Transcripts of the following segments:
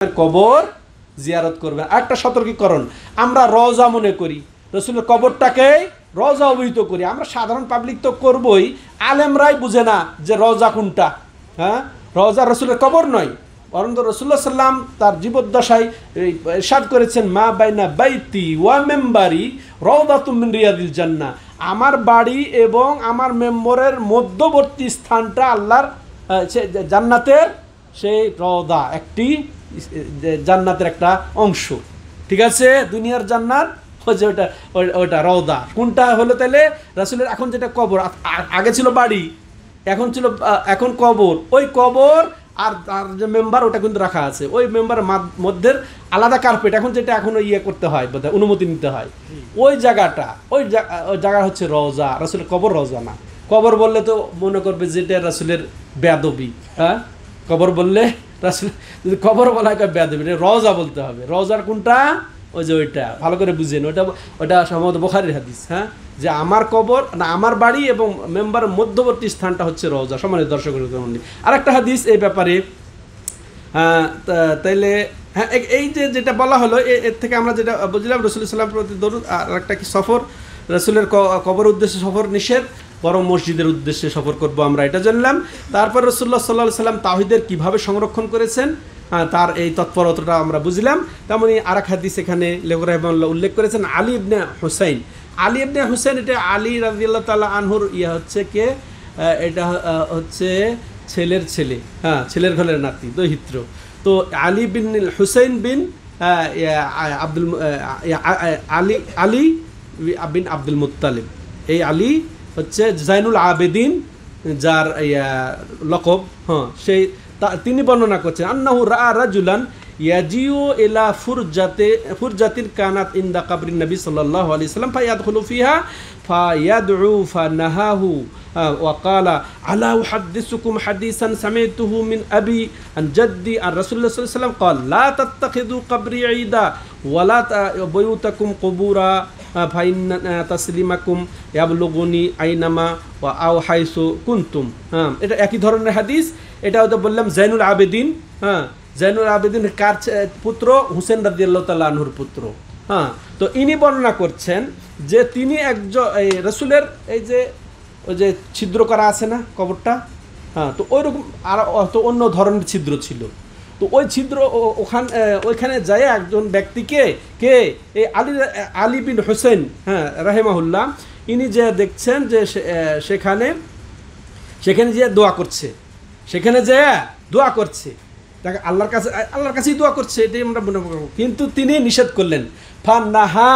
কবর জিয়ারত করবেন। একটা সতর্কীকরণ, আমরা রওজা মনে করি, রসুলের কবরটাকে রওজা অভিহিত করি। আমরা সাধারণ পাবলিক তো করবই, আলেমরাই বুঝে না যে রওজা কোনটা। হ্যাঁ, রওজা রসুলের কবর নয়, বরং রসুল্লাহ সাল্লাম তার জীবদ্দশায় ইরশাদ করেছেন, মা বাইনা বাইতি ওয়া মেম্বারি রওদাতুম মিন রিয়াদিল জান্নাহ, আমার বাড়ি এবং আমার মেম্বরের মধ্যবর্তী স্থানটা আল্লাহর জান্নাতের সেই রওদা, একটি জান্নাতের একটা অংশ। ঠিক আছে, দুনিয়ার জান্নাত হচ্ছে ওটা, ওটা রওদা। কোনটা হলো তাহলে রাসূলের? এখন যেটা কবর, আগে ছিল বাড়ি, এখন কবর। ওই কবর আর তার যে মেম্বার ওটা কিন্তু রাখা আছে, ওই মেম্বারের মধ্যে আলাদা কার্পেট, এখন যেটা এখন ইয়ে করতে হয়, বোধহয় অনুমতি নিতে হয়, ওই জায়গাটা, ওই জায়গা হচ্ছে রওজা। রাসূলের কবর রওজা না। কবর বললে তো মনে করবে যেটা রাসূলের বেয়াদবি। হ্যাঁ, কবর বললে রাসূল, যদি কবর বলা হয় বেয়াদবি, রওজা বলতে হবে। রওজার কোনটা? ওই যে ওইটা ভালো করে বুঝেন, ওটা সম্ভবত বুখারীর হাদিস। হ্যাঁ, যে আমার কবর না, আমার বাড়ি এবং মেম্বারের মধ্যবর্তী স্থানটা হচ্ছে রওজা। সম্মানিত দর্শক মণ্ডলী, আর একটা হাদিস এই ব্যাপারে। তাইলে হ্যাঁ, এই যে যেটা বলা হলো, এর থেকে আমরা যেটা বুঝলাম, রাসূল সাল্লাল্লাহু আলাইহি ওয়াসাল্লাম দরুদ। আর একটা কি সফর, রাসূলের কবর উদ্দেশ্যে সফর নিষেধ, বরং মসজিদের উদ্দেশ্যে সফর করব, আমরা এটা জানলাম। তারপর রাসূলুল্লাহ সাল্লাল্লাহু আলাইহি ওয়াসাল্লাম তাওহীদের কিভাবে সংরক্ষণ করেছেন, তার এই তৎপরতাটা আমরা বুঝলাম। তেমনি আরেক হাদিস এখানে লেখক রাহিমাহুল্লাহ উল্লেখ করেছেন, আলী ইবনে হুসাইন। আলী ইবনে হুসাইন, এটা আলী রাদিয়াল্লাহু তাআলা আনহুর হচ্ছে কে, এটা হচ্ছে ছেলের ছেলে, হ্যাঁ, ছেলের ঘরের নাতি, দৌহিত্র। তো আলী বিন হুসাইন বিন আলী বিন আব্দুল মুত্তালিব, এই আলী হচ্ছে জাইনুল আবেদিন, যার লকব। হ্যাঁ, সেই তিনি বর্ণনা করছেন, আন্নাহু রাআ রাজুলান ইয়াজিউ ইলা ফুরজাতিন কানাত ইনদা কাবরিন নবী সাল্লাল্লাহু আলাইহি ওয়াসাল্লাম ফায়াদখুলু ফিহা ফায়াদউ ফানাহাহু ওয়া ক্বালা আলা উহাদ্দিসুকুম হাদিসান সামি'তুহু মিন আবি আন জাদ্দি আন রাসূলুল্লাহ সাল্লাল্লাহু আলাইহি ওয়াসাল্লাম ক্বালা লা তাত্তাখিযু কবরি ঈদা ওয়া লা বুয়ুতাকুম কুবুরা ফাইন্না তাসলিমাকুম ইয়াবলুগুনি আইনামা ওয়া আও হাইসু কুনতুম। হ্যাঁ, এটা একই ধরনের হাদিস। এটা হয়তো বললাম জাইনুল আবেদিন। হ্যাঁ, জাইনুল আবেদিন কার পুত্র? হুসেন রাদিয়াল্লাহু তাআলা আনহুর পুত্র। হ্যাঁ, তো ইনি বর্ণনা করছেন যে তিনি একজন রাসূলের এই যে ওই যে ছিদ্র করা আছে না কবরটা, হ্যাঁ, তো ওইরকম আর তো অন্য ধরনের ছিদ্র ছিল। তো ওই ছিদ্র ওইখানে যায় একজন ব্যক্তিকে, কে? এই আলী বিন হুসেন, হ্যাঁ, রাহিমাহুল্লাহ, ইনি যে দেখছেন যে সেখানে যে দোয়া করছে, সেখানে যে দোয়া করছে, তাকে আল্লাহর কাছেই দোয়া করছে, এটাই আমরা মনে করব। কিন্তু তিনি নিষেধ করলেন, ফান্নাহা,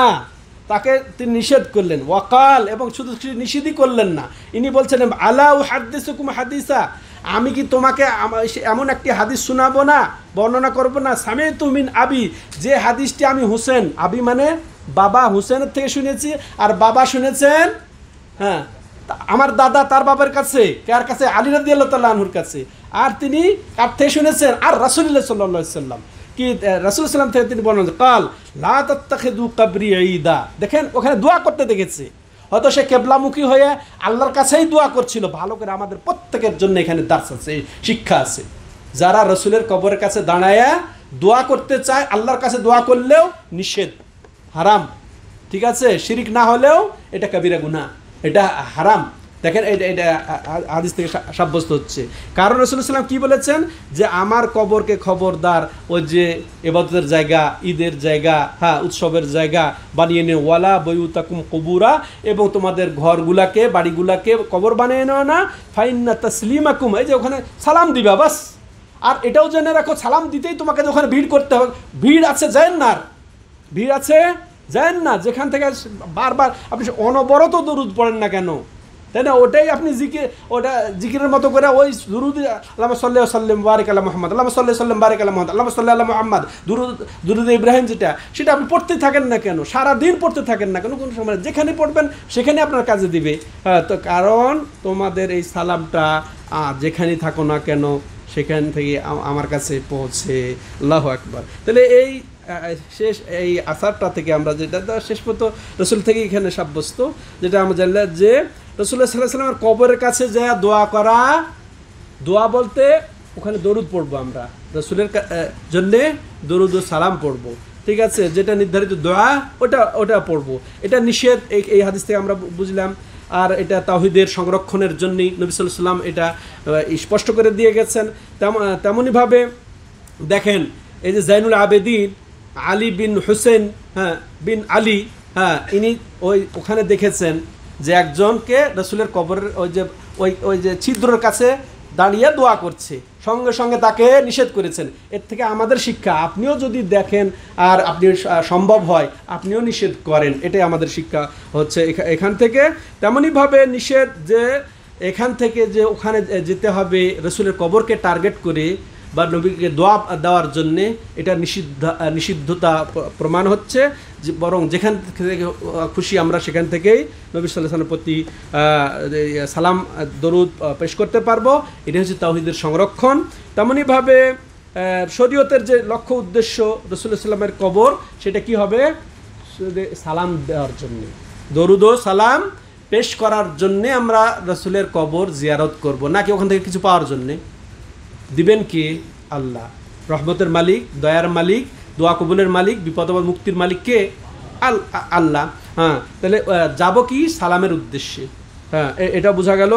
তাকে তিনি নিষেধ করলেন, ওয়াকাল, এবং শুধু নিষেধই করলেন না, ইনি বলছেন আলা উহাদ্দিসুকুম হাদিসা, আমি কি তোমাকে এমন একটি হাদিস শোনাবো না, বর্ণনা করবো না, সামি'তু মিন আবি, যে হাদিসটি আমি হুসেন, আবি মানে বাবা, হুসেনের থেকে শুনেছি, আর বাবা শুনেছেন, হ্যাঁ, আমার দাদা তার বাবার কাছে, কার কাছে? আলী রাদিয়াল্লাহু তাআলা আনহুর কাছে। আর তিনি কার থেকে শুনেছেন? আর রাসূলুল্লাহ সাল্লাল্লাহু আলাইহি ওয়াসাল্লাম, কি রাসূল সাল্লাম থেকে তিনি বর্ণনা, কাল লা তাত্তাখিযু কবরি ঈদা। দেখেন, ওখানে দোয়া করতে দেখেছে, হয়তো সে কেবলামুখী হয়ে আল্লাহর কাছেই দোয়া করছিল। ভালো করে আমাদের প্রত্যেকের জন্য এখানে দার্স আছে, শিক্ষা আছে। যারা রাসূলের কবরের কাছে দাঁড়ায়া দোয়া করতে চায়, আল্লাহর কাছে দোয়া করলেও নিষেধ, হারাম। ঠিক আছে, শিরিক না হলেও এটা কবিরা গুনাহ, এটা হারাম। দেখেন, এটা হাদিস থেকে সাব্যস্ত হচ্ছে। কারণ রাসূলুল্লাহ সাল্লাল্লাহু আলাইহি ওয়াসাল্লাম কি বলেছেন, যে আমার কবরকে খবরদার ওই যে ইবাদতের জায়গা, ঈদের জায়গা, হ্যাঁ, উৎসবের জায়গা বানিয়ে নিও, ওয়ালা বুয়ুতাকুম কুবুরা, এবং তোমাদের ঘরগুলাকে, বাড়িগুলাকে কবর বানিয়ে নেও না, ফাইন্না তাসলিমাকুম, এই যে ওখানে সালাম দিবা বাস। আর এটাও জেনে রাখো, সালাম দিতেই তোমাকে ওখানে ভিড় করতে হবে। ভিড় আছে, যায়েন না, ভিড় আছে, যায়েন না। যেখান থেকে বারবার আপনি অনবরত দরুদ পড়েন না কেন, তাই না? ওটাই আপনি ওটা জিকিরের মতো করে ওই দুরুদ, আল্লাহুম্মা সাল্লি ওয়া সাল্লিম বারিক আলা মুহাম্মদ, আল্লাহুম্মা সাল্লি সাল্লিম বারিক আলা মুহাম্মদ, আল্লাহুম্মা সাল্লি আলা মুহাম্মদ, দুরুদ ইব্রাহিম, সেটা আপনি পড়তে থাকেন না কেন, সারা দিন পড়তে থাকেন না কেন? কোন সময় যেখানে পড়বেন সেখানে আপনার কাজে দিবে। তো কারণ তোমাদের এই সালামটা যেখানেই থাকো না কেন, সেখান থেকে আমার কাছে পৌঁছে। আল্লাহু আকবার। তাহলে এই শেষ এই আসারটা থেকে আমরা যেটা শেষ পর্যন্ত রাসূল থেকে এখানে সাব্যস্ত, যেটা আমরা জানলাম যে রাসূলুল্লাহ সাল্লাল্লাহু আলাইহি ওয়াসাল্লামের কবরের কাছে যা দোয়া করা, দোয়া বলতে ওখানে দরুদ পড়বো, আমরা রসুলের জন্যে দরুদ ও সালাম পড়বো, ঠিক আছে, যেটা নির্ধারিত দোয়া ওটা পড়বো। এটা নিষেধ এই হাদিস থেকে আমরা বুঝলাম। আর এটা তাওহীদের সংরক্ষণের জন্যই নবী সাল্লাল্লাহু আলাইহি ওয়াসাল্লাম এটা স্পষ্ট করে দিয়ে গেছেন। তেমনইভাবে দেখেন এই যে জাইনুল আবেদিন আলী বিন হুসেন, হ্যাঁ, বিন আলী, হ্যাঁ, ইনি ওখানে দেখেছেন যে একজনকে রসুলের কবরের ওই যে ছিদ্রের কাছে দাঁড়িয়ে দোয়া করছে, সঙ্গে সঙ্গে তাকে নিষেধ করেছেন। এর থেকে আমাদের শিক্ষা, আপনিও যদি দেখেন আর আপনি সম্ভব হয় আপনিও নিষেধ করেন, এটাই আমাদের শিক্ষা হচ্ছে এখান থেকে। তেমনইভাবে নিষেধ যে এখান থেকে যে ওখানে যেতে হবে রসুলের কবরকে টার্গেট করে বা নবীকে দোয়া দেওয়ার জন্যে, এটা নিষিদ্ধতা প্রমাণ হচ্ছে। যে বরং যেখান থেকে খুশি আমরা সেখান থেকেই নবী সাল্লাল্লাহু আলাইহি ওয়াসাল্লামের প্রতি সালাম দরুদ পেশ করতে পারবো। এটা হচ্ছে তাওহীদের সংরক্ষণ। তেমনইভাবে শরীয়তের যে লক্ষ্য উদ্দেশ্য রাসূলুল্লাহ সাল্লামের কবর, সেটা কি হবে? সালাম দেওয়ার জন্যে, দরুদ ও সালাম পেশ করার জন্যে আমরা রাসূলের কবর জিয়ারত করব, নাকি ওখান থেকে কিছু পাওয়ার জন্যে। দিবেন কি? আল্লাহ, রহমতের মালিক, দয়ার মালিক, দোয়া কবুলের মালিক, বিপদ আপদ মুক্তির মালিক কে? আল্লাহ। হ্যাঁ, তাহলে যাব কি? সালামের উদ্দেশ্যে। হ্যাঁ, এটা বোঝা গেল।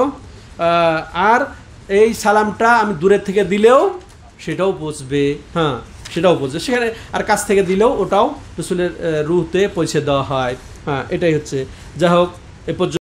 আর এই সালামটা আমি দূরের থেকে দিলেও সেটাও পৌঁছবে, হ্যাঁ, সেটাও পৌঁছবে সেখানে, আর কাছ থেকে দিলেও ওটাও রাসূলের রূহতে পৌঁছে দেওয়া হয়। হ্যাঁ, এটাই হচ্ছে। যাই হোক, এ পর্যন্ত